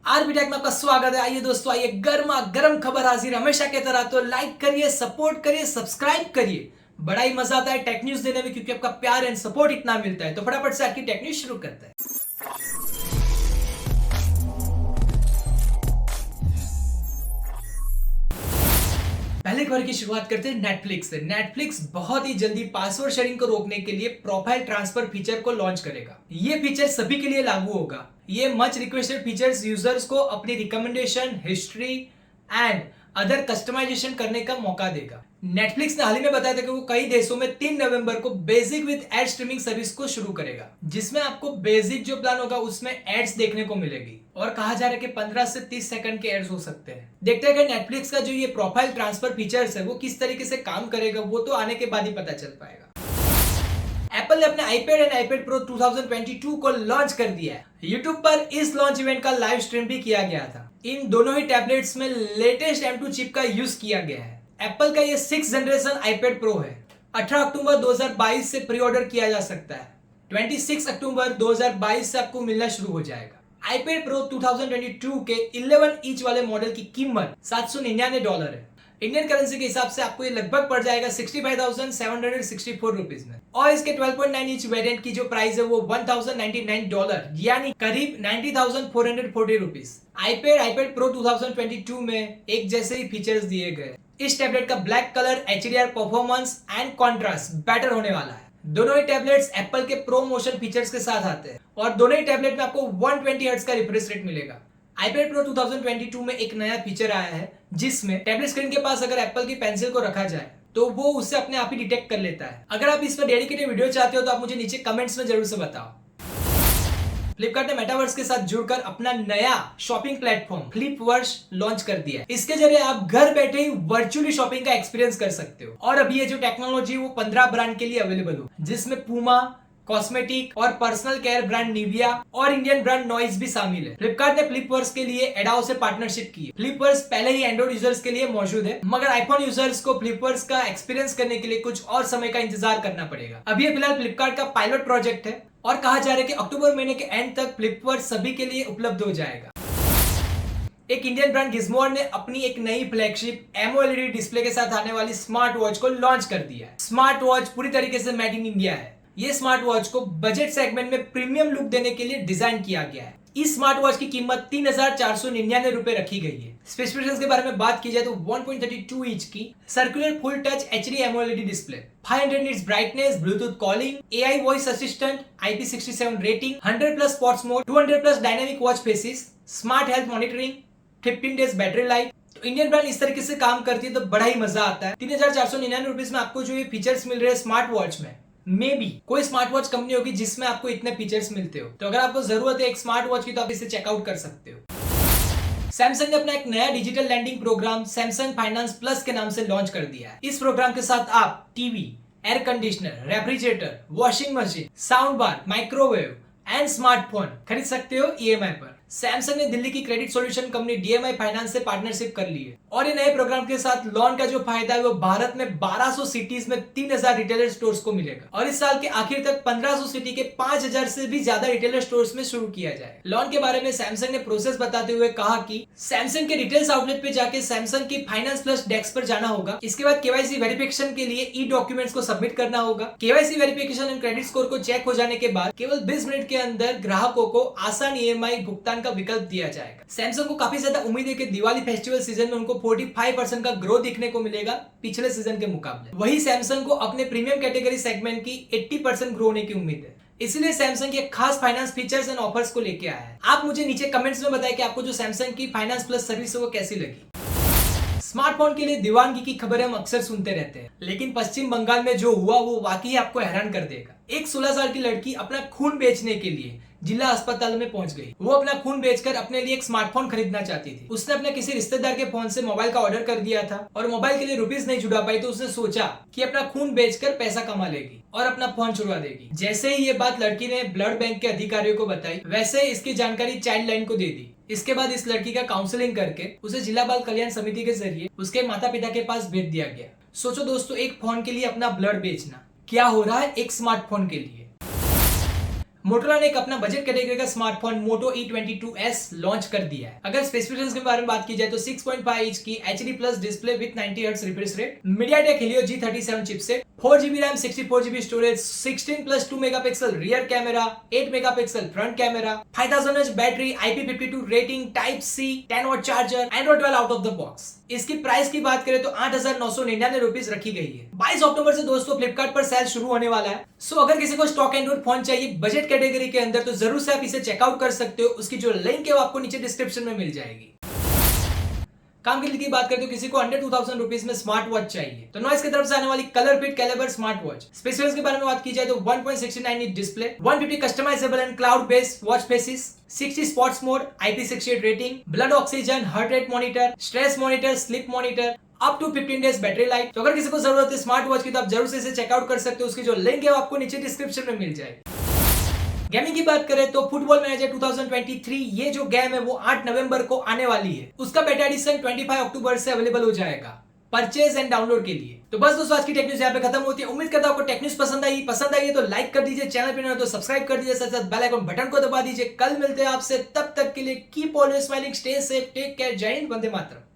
आरबीटेक में आपका स्वागत है। आइए दोस्तों, आइए गर्मा गर्म खबर हाजिर हमेशा की तरह। तो लाइक करिए, सपोर्ट करिए, सब्सक्राइब करिए। बड़ा ही मजा आता है टेक न्यूज देने में, क्योंकि आपका प्यार एंड सपोर्ट इतना मिलता है। तो फटाफट से आपकी टेक न्यूज शुरू करते हैं। पहले खबर की शुरुआत करते हैं नेटफ्लिक्स से। नेटफ्लिक्स बहुत ही जल्दी पासवर्ड शेयरिंग को रोकने के लिए प्रोफाइल ट्रांसफर फीचर को लॉन्च करेगा। ये फीचर सभी के लिए लागू होगा। ये मच रिक्वेस्टेड फीचर्स यूजर्स को अपनी recommendation, history and other customization करने का मौका देगा। नेटफ्लिक्स ने हाल ही में बताया था कि वो कई देशों में 3 नवंबर को basic with ad streaming service को शुरू करेगा, जिसमें आपको बेसिक जो प्लान होगा उसमें एड्स देखने को मिलेगी और कहा जा रहा है कि 15 से 30 सेकंड के एड्स हो सकते हैं। देखते हैं कि नेटफ्लिक्स का जो ये प्रोफाइल ट्रांसफर फीचर्स है वो किस तरीके से काम करेगा। वो तो आने के बाद ही पता चल पाएगा। एप्पल ने अपने आईपैड एंड आईपैड प्रो 2022 को लॉन्च कर दिया है। यूट्यूब पर इस लॉन्च इवेंट का लाइव स्ट्रीम भी किया गया था। इन दोनों ही टैबलेट्स में लेटेस्ट M2 चिप का यूज किया गया है। एप्पल का ये 6th जनरेशन आईपैड प्रो है। 18 अक्टूबर 2022 से प्री ऑर्डर किया जा सकता है। 26 अक्टूबर 2022 से आपको मिलना शुरू हो जाएगा। आईपैड प्रो 2022 के 11 इंच वाले मॉडल की कीमत $799 है। इंडियन करेंसी के हिसाब से आपको ये लगभग पड़ जाएगा 65,764 रुपीज में। और इसके 12.9 इंच वेरिएंट की जो प्राइस है वो $1,099, यानी करीब 90,440 रुपीज। आईपैड प्रो 2022 में एक जैसे ही फीचर्स दिए गए। इस टैबलेट का black colour, HDR performance and contrast better होने वाला है। दोनों ही टैबलेट्स एप्पल के प्रो मोशन फीचर्स के साथ आते हैं और दोनों ही टैबलेट में आपको 120 हर्ट्ज का रिफ्रेश रेट मिलेगा। आईपैड प्रो 2022 में एक नया फीचर आया है, जिसमें टैबलेट स्क्रीन के पास अगर एप्पल की पेंसिल को रखा जाए तो वो उससे अपने आप ही डिटेक्ट कर लेता है। अगर आप इस पर डेडिकेटेड वीडियो चाहते हो तो आप मुझे नीचे कमेंट्स में जरूर से बताओ। फ्लिपकार्ट ने मेटावर्स के साथ जुड़कर अपना नया शॉपिंग प्लेटफॉर्म फ्लिपवर्स लॉन्च कर दिया है। इसके जरिए आप घर बैठे ही वर्चुअली शॉपिंग का एक्सपीरियंस कर सकते हो। और अभी ये जो टेक्नोलॉजी वो 15 ब्रांड के लिए अवेलेबल हो, जिसमें पूमा, कॉस्मेटिक और पर्सनल केयर ब्रांड निविया और इंडियन ब्रांड नॉइज भी शामिल है। फ्लिपकार्ट ने फ्लिपवर्स के लिए एडाओ से पार्टनरशिप की है। फ्लिपवर्स पहले ही एंड्रॉइड यूजर्स के लिए मौजूद है, मगर आईफोन यूजर्स को फ्लिपवर्स का एक्सपीरियंस करने के लिए कुछ और समय का इंतजार करना पड़ेगा। अभी ये फिलहाल फ्लिपकार्ट का पायलट प्रोजेक्ट है और कहा जा रहा है कि अक्टूबर महीने के एंड तक फ्लिपवर्स सभी के लिए उपलब्ध हो जाएगा। एक इंडियन ब्रांड गिज़मोर ने अपनी एक नई फ्लैगशिप AMOLED डिस्प्ले के साथ आने वाली स्मार्ट वॉच को लॉन्च कर दिया है। स्मार्ट वॉच पूरी तरीके से मेड इन इंडिया है। ये स्मार्ट वॉच को बजट सेगमेंट में प्रीमियम लुक देने के लिए डिजाइन किया गया है। इस स्मार्ट वॉच की कीमत 3,499 रुपए रखी गई है। स्पेसिफिकेशंस के बारे में बात की जाए तो 1.32 इंच की circular full touch HD AMOLED display, 500 nits brightness, Bluetooth calling, AI voice assistant, IP67 rating, 100+ sports mode, 200+ dynamic watch faces, smart health monitoring, 15 days battery life. तो इंडियन ब्रांड इस तरीके से काम करती है तो बड़ा ही मजा आता है। 3,499 रुपीज में आपको जो ये फीचर्स मिल रहे हैं स्मार्ट वॉच में, मे बी कोई स्मार्ट वॉच कंपनी होगी जिसमें आपको इतने फीचर्स मिलते हो। तो अगर आपको जरूरत है एक स्मार्ट वॉच की तो आप इसे चेकआउट कर सकते हो। सैमसंग ने अपना एक नया digital landing program Samsung finance plus के नाम से लॉन्च कर दिया है। इस प्रोग्राम के साथ आप TV, air conditioner, refrigerator, washing machine, sound bar, microwave and smartphone खरीद सकते हो EMI पर। सैमसंग ने दिल्ली की credit solution company DMI finance से पार्टनरशिप कर ली है और ये नए प्रोग्राम के साथ लॉन्च का जो फायदा है वो भारत में 1200 सिटीज में 3000 रिटेलर स्टोर्स को मिलेगा और इस साल के आखिर तक 1500 सिटी के 5000 से भी ज्यादा रिटेलर स्टोर्स में शुरू किया जाए। लॉन्च के बारे में सैमसंग ने प्रोसेस बताते हुए कहा कि सैमसंग के रिटेल्स आउटलेट पे जाके सैमसंग की फाइनेंस प्लस डेस्क पर जाना होगा। इसके बाद KYC वेरिफिकेशन के लिए ई डॉक्यूमेंट्स को सबमिट करना होगा। KYC verification and credit score को चेक हो जाने के बाद केवल 20 मिनट के अंदर ग्राहकों को आसान EMI भुगतान का विकल्प दिया जाएगा। सैमसंग को काफी ज्यादा उम्मीद है कि दिवाली फेस्टिवल सीजन में उनको 45% का ग्रोथ दिखने को मिलेगा पिछले सीजन के मुकाबले। वही सैमसंग को अपने प्रीमियम कैटेगरी सेगमेंट की 80% ग्रो होने की उम्मीद है। इसलिए सैमसंग के खास फाइनेंस फीचर्स एंड ऑफर्स को लेके आया है। आप मुझे नीचे कमेंट्स में बताएं कि आपको जो सैमसंग की फाइनेंस प्लस सर्विस है वो कैसी लगी। स्मार्टफोन के लिए दीवानगी की खबरें हम अक्सर सुनते रहते हैं, लेकिन पश्चिम बंगाल में जो हुआ वो वाकई आपको हैरान कर देगा। एक 16 साल की लड़की अपना खून बेचने के लिए जिला अस्पताल में पहुंच गई। वो अपना खून बेचकर अपने लिए एक स्मार्टफोन खरीदना चाहती थी। उसने अपने किसी रिश्तेदार के फोन से मोबाइल का ऑर्डर कर दिया था और मोबाइल के लिए रुपीस नहीं जुटा पाई तो उसने सोचा कि अपना खून बेचकर पैसा कमा लेगी और अपना फोन छुड़वा देगी। जैसे ही ये बात लड़की ने ब्लड बैंक के अधिकारियों को बताई, वैसे इसकी जानकारी चाइल्ड लाइन को दे दी। इसके बाद इस लड़की का काउंसलिंग करके उसे जिला बाल कल्याण समिति के जरिए उसके माता पिता के पास भेज दिया गया। सोचो दोस्तों, एक फोन के लिए अपना ब्लड बेचना, क्या हो रहा है एक स्मार्टफोन के लिए। मोटोरोला ने एक अपना बजट कैटेगरी का स्मार्टफोन मोटो E22s लॉन्च कर दिया है। अगर स्पेसिफिकेशंस के बारे में बात की जाए तो 6.5 इंच की HD+ display with 90 hertz refresh rate, MediaTek Helio G37 chipset, 4GB RAM, 64GB storage, 16+2 megapixel rear camera, 8 megapixel front camera, 5000 mAh battery, IP52 rating, type C, 10 watt charger, Android 12 out of the box. इसकी price की बात करें तो 8,999 rupees रखी गई है। 22 अक्टूबर से दोस्तों फ्लिपकार्ट पर सेल शुरू होने वाला है। सो अगर किसी को स्टॉक एंड्रॉइड फोन चाहिए बजट कैटेगरी के अंदर तो जरूर से आप इसे चेकआउट कर सकते हो। उसकी जो लिंक है वो आपको नीचे डिस्क्रिप्शन में मिल जाएगी। काम के लिए की बात करते हो किसी को अंडर 2000 रुपीज में स्मार्ट वॉच चाहिए तो नॉइस की तरफ से आने वाली colour fit calibre smart watch. Specifications के बारे में बात की जाए तो 1.69 inch display, 150 customizable and cloud based watch faces, 60 sports mode, IP68 rating, blood oxygen, heart rate monitor, stress monitor, sleep monitor, up to 15 days battery life. तो अगर किसी को जरूरत है स्मार्ट वॉच की तो आप जरूर से इसे चेकआउट कर सकते हो। उसकी जो लिंक है वो आपको नीचे डिस्क्रिप्शन में मिल जाएगी। गेमिंग की बात करें तो फुटबॉल मैनेजर 2023 ये जो गेम है वो 8 नवंबर को आने वाली है। उसका बेटा एडिशन 25 अक्टूबर से अवेलेबल हो जाएगा परचेज एंड डाउनलोड के लिए। तो बस दोस्तों आज की टेक न्यूज़ यहाँ पे खत्म होती है। उम्मीद करता हूं आपको टेक न्यूज़ पसंद आई है तो लाइक कर दीजिए, चैनल पे नए हो तो सब्सक्राइब कर दीजिए, साथ साथ बेल आइकन बटन को दबा दीजिए। कल मिलते हैं आपसे, तब तक के लिए keep always smiling, stay safe, take care, जय हिंद, वंदे मातरम।